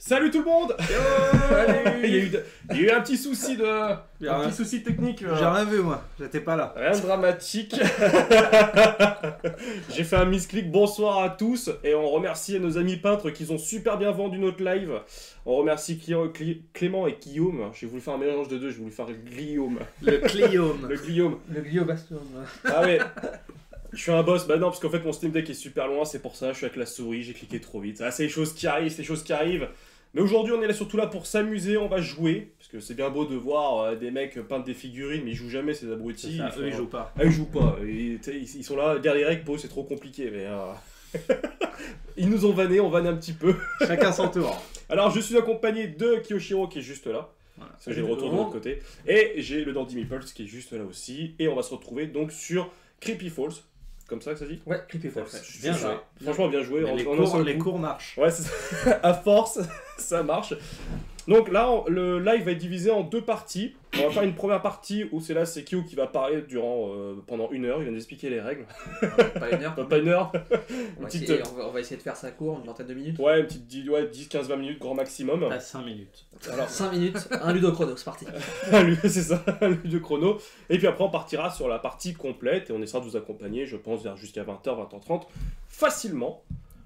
Salut tout le monde. Salut. Il y a eu un petit souci petit souci technique. J'ai rien vu moi, j'étais pas là. Rien de dramatique. J'ai fait un misclick. Bonsoir à tous et on remercie nos amis peintres qui ont super bien vendu notre live. On remercie Clément et Guillaume. J'ai voulu faire un mélange de deux, j'ai voulu faire Guillaume. Le Guillaume. Le Guillaume. Le gliobastome. Ah ouais. Je suis un boss, bah non, parce qu'en fait mon Steam Deck est super loin, c'est pour ça, je suis avec la souris, j'ai cliqué trop vite. Ah, c'est les choses qui arrivent, c'est les choses qui arrivent. Mais aujourd'hui, on est là surtout là pour s'amuser, on va jouer. Parce que c'est bien beau de voir des mecs peindre des figurines, mais ils jouent jamais, ces abrutis. Eux, ils jouent pas. Ah, ils jouent pas. Ils sont là, derrière les règles, pour eux, c'est trop compliqué. Mais ils nous ont vanné, on vanne un petit peu. Chacun son tour. Alors, je suis accompagné de Kiyoshiro qui est juste là. Voilà. J'ai le retour de l'autre côté. Et j'ai le Dandy Meeples qui est juste là aussi. Et on va se retrouver donc sur Creepy Falls. Comme ça que ça dit? Ouais, Creepy Falls. Bien joué. Franchement, bien joué. Les cours marchent. Ouais, à force, ça marche. Donc là, le live va être divisé en deux parties. On va faire une première partie où c'est Kyo qui va parler pendant 1 heure. Il va nous expliquer les règles. Pas 1 heure. Pas 1 heure. On va essayer de faire ça court, une vingtaine de minutes. Ouais, une petite 10-15-20 minutes, grand maximum. À 5 minutes. Alors 5 minutes, un ludo-chrono, c'est parti. C'est ça, lui de chrono. Et puis après, on partira sur la partie complète et on essaiera de vous accompagner, je pense, jusqu'à 20h, 20h30, facilement.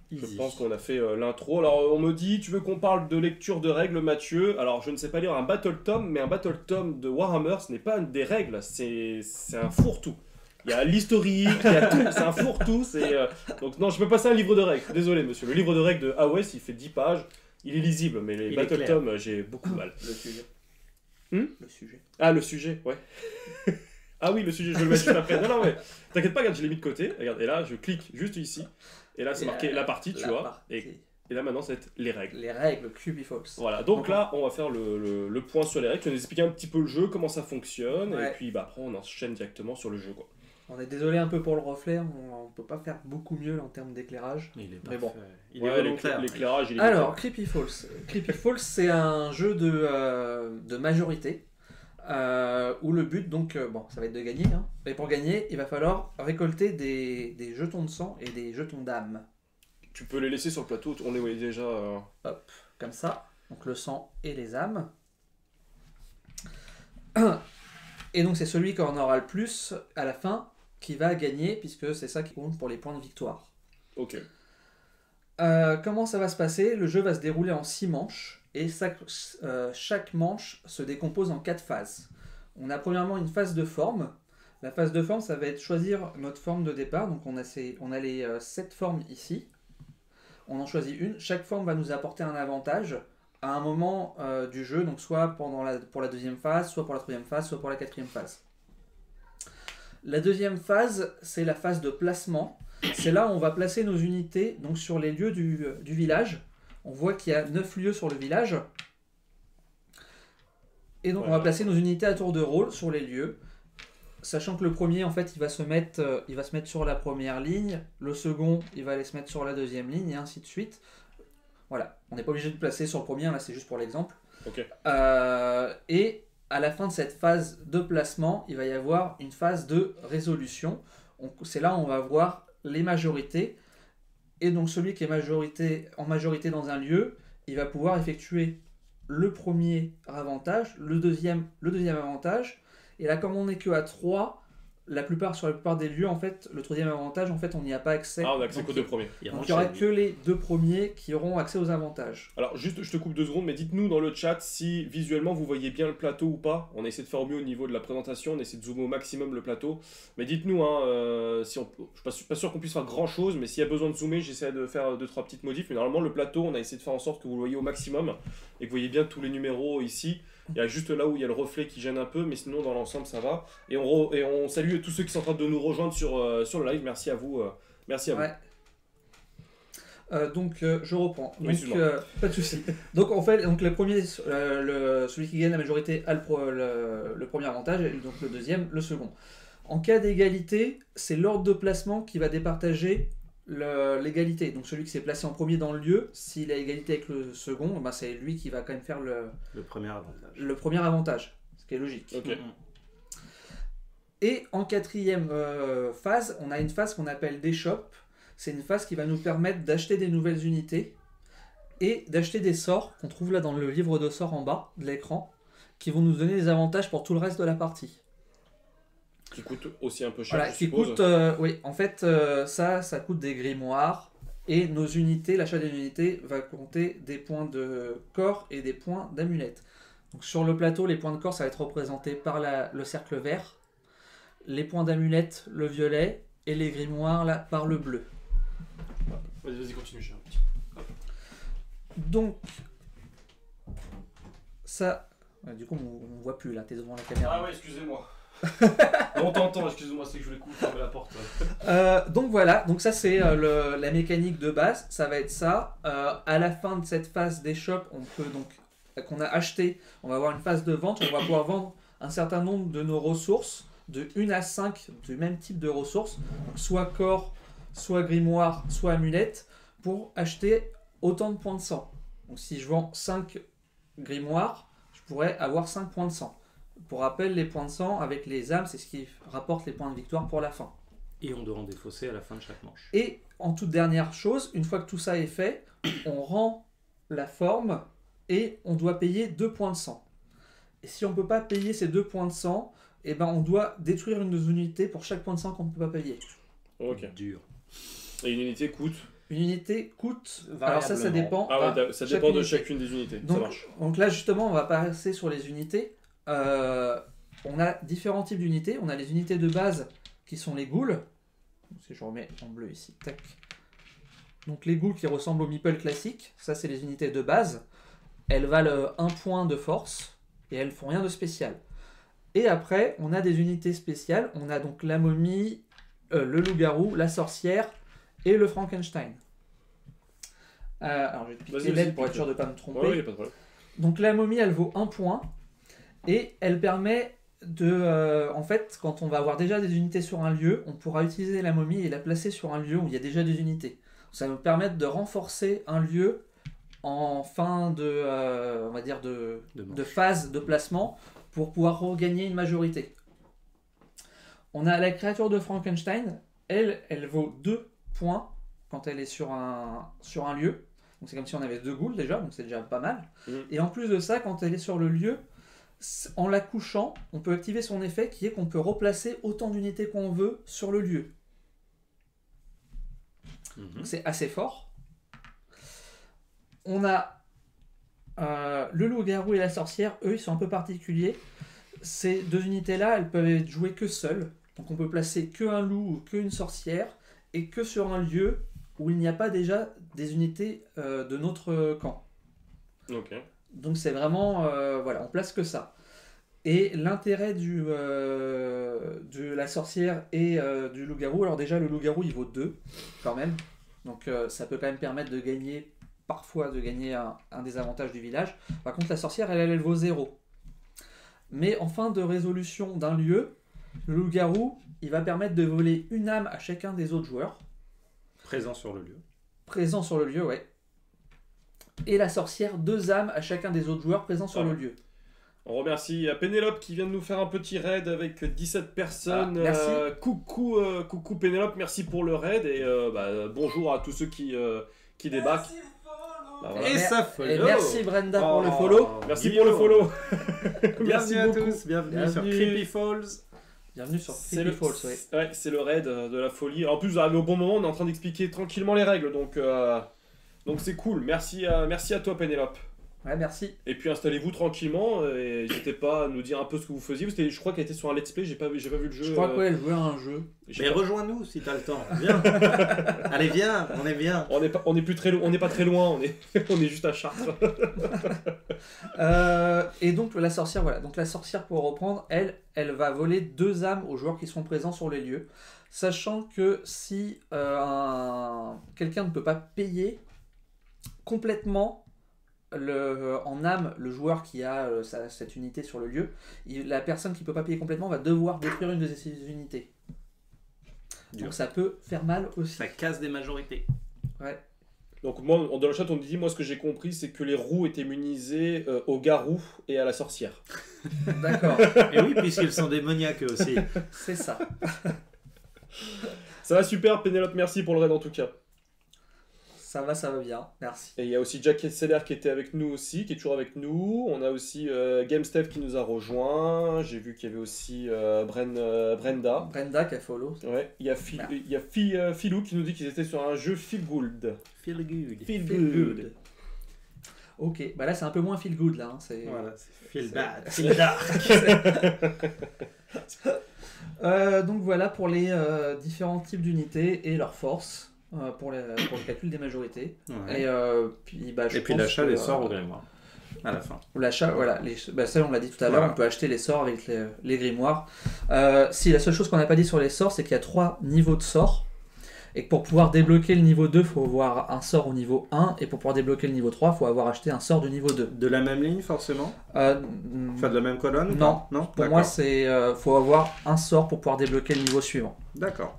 Easy. Je pense qu'on a fait l'intro. Alors, on me dit, tu veux qu'on parle de lecture de règles, Mathieu? Alors, je ne sais pas lire un Battle Tome, mais un Battle Tome de Warhammer, ce n'est pas des règles, c'est un fourre-tout. Il y a l'historique, il y a tout, c'est un fourre-tout. Donc, non, je peux passer un livre de règles. Désolé, monsieur. Le livre de règles de AOS, il fait 10 pages. Il est lisible, mais les Battle Tome, j'ai beaucoup de mal. Le sujet. Le sujet. Ah, le sujet, ouais. Ah oui, le sujet, je vais le mettre juste après. Non, mais t'inquiète pas, regarde, je l'ai mis de côté. Regarde, et là, je clique juste ici. Et là, c'est marqué la partie, tu vois. Et là, maintenant, ça va être les règles. Les règles, Creepy Falls. Voilà, donc là, on va faire le point sur les règles. Tu vas nous expliquer un petit peu le jeu, comment ça fonctionne. Ouais. Et puis, après, on enchaîne directement sur le jeu, quoi. On est désolé un peu pour le reflet, on peut pas faire beaucoup mieux en termes d'éclairage. Mais bon. Il est volontaire. L'éclairage, il est Alors, Creepy Falls. Creepy Falls, c'est un jeu de majorité. Où le but, donc, ça va être de gagner. Hein. Et pour gagner, il va falloir récolter des jetons de sang et des jetons d'âme. Tu peux les laisser sur le plateau, on les voyait déjà. Hop, comme ça. Donc le sang et les âmes. Et donc c'est celui qui en aura le plus à la fin qui va gagner, puisque c'est ça qui compte pour les points de victoire. Ok. Comment ça va se passer? Le jeu va se dérouler en 6 manches. Et chaque manche se décompose en 4 phases. On a premièrement une phase de forme. La phase de forme, ça va être choisir notre forme de départ. Donc on a les 7 formes ici. On en choisit une. Chaque forme va nous apporter un avantage à un moment du jeu. Donc soit pour la deuxième phase, soit pour la troisième phase, soit pour la quatrième phase. La deuxième phase, c'est la phase de placement. C'est là où on va placer nos unités donc sur les lieux du village. On voit qu'il y a 9 lieux sur le village. Et donc on va placer nos unités à tour de rôle sur les lieux. Sachant que le premier, en fait, il va se mettre sur la première ligne. Le second, il va aller se mettre sur la deuxième ligne, et ainsi de suite. Voilà. On n'est pas obligé de placer sur le premier, là c'est juste pour l'exemple. Ok. Et à la fin de cette phase de placement, il va y avoir une phase de résolution. C'est là où on va voir les majorités. Et donc celui qui est en majorité dans un lieu, il va pouvoir effectuer le premier avantage, le deuxième avantage. Et là, comme on n'est que à 3, sur la plupart des lieux, en fait, le troisième avantage, en fait, on n'y a pas accès. Ah, on a accès qu'aux 2 premiers. Donc il n'y aura que les 2 premiers qui auront accès aux avantages. Alors, juste, je te coupe 2 secondes, mais dites-nous dans le chat si visuellement vous voyez bien le plateau ou pas. On essaie de faire au mieux au niveau de la présentation, on essaie de zoomer au maximum le plateau. Mais dites-nous, si je suis pas sûr qu'on puisse faire grand chose, mais s'il y a besoin de zoomer, j'essaie de faire 2-3 petites modifs. Mais normalement, le plateau, on a essayé de faire en sorte que vous le voyez au maximum et que vous voyez bien tous les numéros ici. Il y a juste là où il y a le reflet qui gêne un peu, mais sinon dans l'ensemble ça va. Et on salue tous ceux qui sont en train de nous rejoindre sur le live. Merci à vous. Merci à vous. Ouais. Donc je reprends. Oui, pas de souci. Donc on fait donc le premier, celui qui gagne la majorité a le premier avantage, et donc le deuxième le second. En cas d'égalité, c'est l'ordre de placement qui va départager l'égalité. Donc celui qui s'est placé en premier dans le lieu, s'il a égalité avec le second, ben c'est lui qui va quand même faire le premier avantage, ce qui est logique. Okay. Et en quatrième phase, on a une phase qu'on appelle d'échoppe. C'est une phase qui va nous permettre d'acheter des nouvelles unités et d'acheter des sorts qu'on trouve là dans le livre de sorts en bas de l'écran, qui vont nous donner des avantages pour tout le reste de la partie. Qui coûte aussi un peu cher, Voilà, je qui suppose. coûte, oui, en fait, ça coûte des grimoires, et nos unités, l'achat des unités va compter des points de corps et des points d'amulette. Donc sur le plateau, les points de corps, ça va être représenté par le cercle vert, les points d'amulette, le violet, et les grimoires, là, par le bleu. Vas-y, continue, cher. Donc, ça... Du coup, on voit plus, là, t'es devant la caméra. Ah ouais, excusez-moi. On t'entend, excuse-moi, c'est que je voulais fermer la porte. Donc voilà, donc ça c'est la mécanique de base, ça va être ça. À la fin de cette phase des shops, on peut donc qu'on a acheté, on va avoir une phase de vente, on va pouvoir vendre un certain nombre de nos ressources, de 1 à 5 du même type de ressources, donc soit corps, soit grimoire, soit amulette, pour acheter autant de points de sang. Donc si je vends 5 grimoires, je pourrais avoir 5 points de sang. Pour rappel, les points de sang avec les âmes, c'est ce qui rapporte les points de victoire pour la fin. Et on doit en défausser à la fin de chaque manche. Et en toute dernière chose, une fois que tout ça est fait, on rend la forme et on doit payer 2 points de sang. Et si on ne peut pas payer ces 2 points de sang, eh ben on doit détruire une de nos unités pour chaque point de sang qu'on ne peut pas payer. Ok. Dur. Et une unité coûte. Une unité coûte... Alors ça dépend. Ah ouais, ça dépend de chacune des unités. Donc, ça marche. Donc là, justement, on va passer sur les unités. On a différents types d'unités. On a les unités de base qui sont les ghouls. Si je remets en bleu ici, tac. Donc les ghouls qui ressemblent aux meeples classiques, ça c'est les unités de base. Elles valent 1 point de force et elles font rien de spécial. Et après, on a des unités spéciales. On a donc la momie, le loup-garou, la sorcière et le Frankenstein. Alors je vais piquer l'aide pour être sûr de ne pas me tromper. Ouais, y a pas de problème. Donc la momie, elle vaut 1 point. Et elle permet de... en fait, quand on va avoir déjà des unités sur un lieu, on pourra utiliser la momie et la placer sur un lieu où il y a déjà des unités. Ça va nous permettre de renforcer un lieu en fin de, on va dire de phase de placement pour pouvoir regagner une majorité. On a la créature de Frankenstein. Elle vaut 2 points quand elle est sur un lieu. Donc c'est comme si on avait 2 ghouls déjà, donc c'est déjà pas mal. Et en plus de ça, quand elle est sur le lieu... En la couchant, on peut activer son effet qui est qu'on peut replacer autant d'unités qu'on veut sur le lieu. Donc c'est assez fort. On a le loup-garou et la sorcière, eux ils sont un peu particuliers. Ces 2 unités-là, elles peuvent être jouées que seules. Donc on peut placer que un loup ou que une sorcière et que sur un lieu où il n'y a pas déjà des unités de notre camp. Ok. Donc c'est vraiment, voilà, on place que ça. Et l'intérêt de la sorcière et du loup-garou, alors déjà le loup-garou il vaut 2 quand même, donc ça peut quand même permettre de gagner, parfois de gagner un des avantages du village. Par contre la sorcière elle vaut 0. Mais en fin de résolution d'un lieu, le loup-garou il va permettre de voler une âme à chacun des autres joueurs. Présent sur le lieu. Présent sur le lieu, ouais. Et la sorcière, 2 âmes à chacun des autres joueurs présents sur le lieu. On remercie Pénélope qui vient de nous faire un petit raid avec 17 personnes. Merci. Coucou Pénélope, merci pour le raid et bonjour à tous ceux qui débarquent. Bah, voilà. Et ça follow. Et merci Brenda pour le follow. Merci pour le follow. Merci à tous, bienvenue sur Creepy Falls. Bienvenue sur Creepy Falls, ouais. Ouais, c'est le raid de la folie. En plus, vous arrivez au bon moment, on est en train d'expliquer tranquillement les règles, donc c'est cool. Merci à toi Pénélope. Ouais, merci. Et puis installez-vous tranquillement et n'hésitez pas à nous dire un peu ce que vous faisiez. Je crois qu'elle était sur un let's play, j'ai pas vu le jeu. Je crois qu'elle jouait à un jeu. Mais rejoins-nous si t'as le temps. Viens. Allez viens, on est bien. On n'est pas très loin, on est juste à Chartres. Et donc la sorcière, voilà. Donc la sorcière, pour reprendre, elle va voler 2 âmes aux joueurs qui sont présents sur les lieux, sachant que si quelqu'un ne peut pas payer complètement en âme le joueur qui a cette unité sur le lieu, la personne qui ne peut pas payer complètement va devoir détruire une de ces unités. Donc ça peut faire mal aussi. Ça casse des majorités. Ouais. Donc moi, dans le chat, on me dit, moi ce que j'ai compris, c'est que les roues étaient munisés au garou et à la sorcière. D'accord. Et oui, puisqu'ils sont démoniaques aussi. C'est ça. Ça va super, Pénélope, merci pour le raid en tout cas. Ça va bien, merci. Et il y a aussi Jack Seller qui était avec nous aussi, qui est toujours avec nous. On a aussi GameStef qui nous a rejoint. J'ai vu qu'il y avait aussi Brenda. Brenda qui a follow. Ouais, il y a Philou qui nous dit qu'ils étaient sur un jeu Feel Good. Feel good. Feel Good. Ok, bah là c'est un peu moins feel good là. Hein. Voilà, c'est feel bad. Feel dark. Donc voilà pour les différents types d'unités et leurs forces pour le calcul des majorités. Ouais. Et puis, je Et puis pense l'achat que, des sorts au grimoire. À la fin. L'achat, voilà, ça on l'a dit tout à l'heure, Voilà. on peut acheter les sorts avec les grimoires. Si la seule chose qu'on n'a pas dit sur les sorts, c'est qu'il y a 3 niveaux de sorts. Et que pour pouvoir débloquer le niveau 2, il faut avoir un sort au niveau 1. Et pour pouvoir débloquer le niveau 3, il faut avoir acheté un sort du niveau 2. De la même ligne, forcément Enfin, de la même colonne Non. Non. Pour moi, c'est faut avoir un sort pour pouvoir débloquer le niveau suivant. D'accord.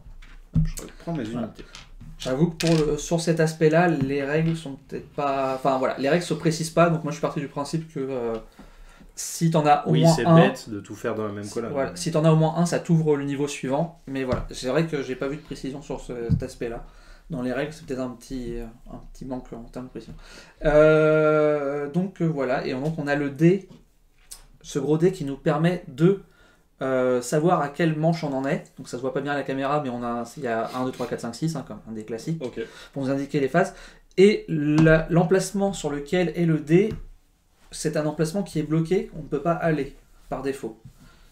Je reprends mes unités. J'avoue que sur cet aspect-là, les règles sont peut-être pas... Enfin voilà, les règles se précisent pas, donc moi je suis parti du principe que si t'en as au moins c'est un... bête de tout faire dans la même colonne. Voilà, si t'en as au moins un, ça t'ouvre le niveau suivant. Mais voilà, c'est vrai que j'ai pas vu de précision sur cet aspect-là. Dans les règles, c'est peut-être un petit manque en termes de précision. Donc voilà, et donc on a le dé, ce gros dé qui nous permet de savoir à quelle manche on en est. Donc ça se voit pas bien à la caméra, mais il y a 1, 2, 3, 4, 5, 6, hein, comme un dé classique, Ok. pour nous indiquer les phases. Et l'emplacement sur lequel est le dé, c'est un emplacement qui est bloqué, on ne peut pas aller par défaut.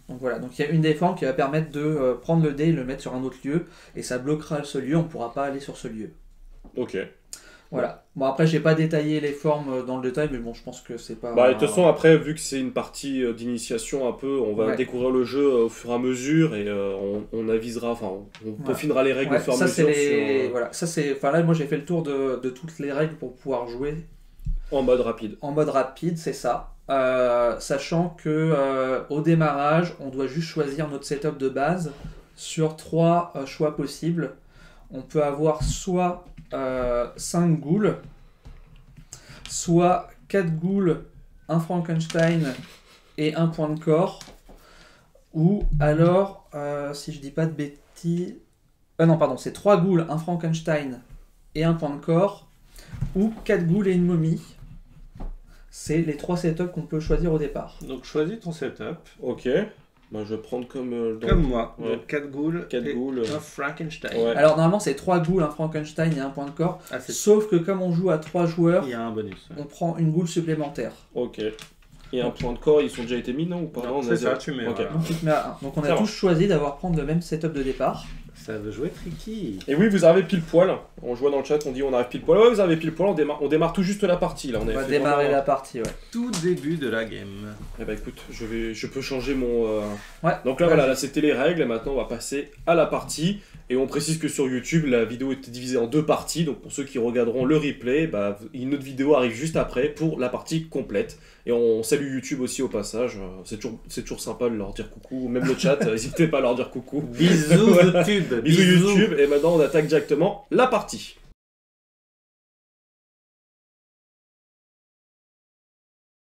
Donc voilà, donc il y a une des formes qui va permettre de prendre le dé et le mettre sur un autre lieu, et ça bloquera ce lieu, on ne pourra pas aller sur ce lieu. Ok. Voilà. Bon, après, j'ai pas détaillé les formes dans le détail, mais bon, je pense que c'est pas... Bah, de toute façon, après, vu que c'est une partie d'initiation un peu, on va découvrir le jeu au fur et à mesure et on avisera, enfin, on peaufinera les règles au fur et à mesure. Voilà, ça c'est... Enfin là, moi j'ai fait le tour de toutes les règles pour pouvoir jouer. En mode rapide. En mode rapide, c'est ça. Sachant que au démarrage, on doit juste choisir notre setup de base sur 3 choix possibles. On peut avoir soit 5 ghouls, soit 4 ghouls, un Frankenstein et un point de corps, ou alors, si je dis pas de bêtises... non, pardon, c'est 3 ghouls, un Frankenstein et un point de corps, ou 4 ghouls et une momie. C'est les 3 setups qu'on peut choisir au départ. Donc choisis ton setup. Ok. Bah, je vais prendre comme... Comme moi. Ouais. Donc 4 ghouls et un Frankenstein. Ouais. Alors normalement c'est 3 ghouls, un Frankenstein et un point de corps. Sauf que comme on joue à 3 joueurs, il y a un bonus. On prend une ghoul supplémentaire. Ok. Et un point de corps, ils sont déjà été mis, non ou pas? Non, c'est ça, tu mets. Okay. Voilà. Donc, tu te mets à 1. Donc on a tous choisi d'avoir prendre le même setup de départ. Ça veut jouer tricky. Et oui, vous arrivez pile poil. On joue dans le chat, on dit on arrive pile poil. Ouais, vous arrivez pile poil, on démarre tout juste la partie. Là. On va démarrer la partie, ouais. Tout début de la game. Eh bah écoute, je peux changer mon... Ouais. Donc là, voilà, là c'était les règles. Et maintenant, on va passer à la partie. Et on précise que sur YouTube, la vidéo était divisée en 2 parties. Donc pour ceux qui regarderont le replay, bah, une autre vidéo arrive juste après pour la partie complète. Et on salue YouTube aussi au passage. C'est toujours sympa de leur dire coucou. Même le chat, n'hésitez pas à leur dire coucou. Bisous YouTube. Bisous YouTube. Et maintenant, on attaque directement la partie.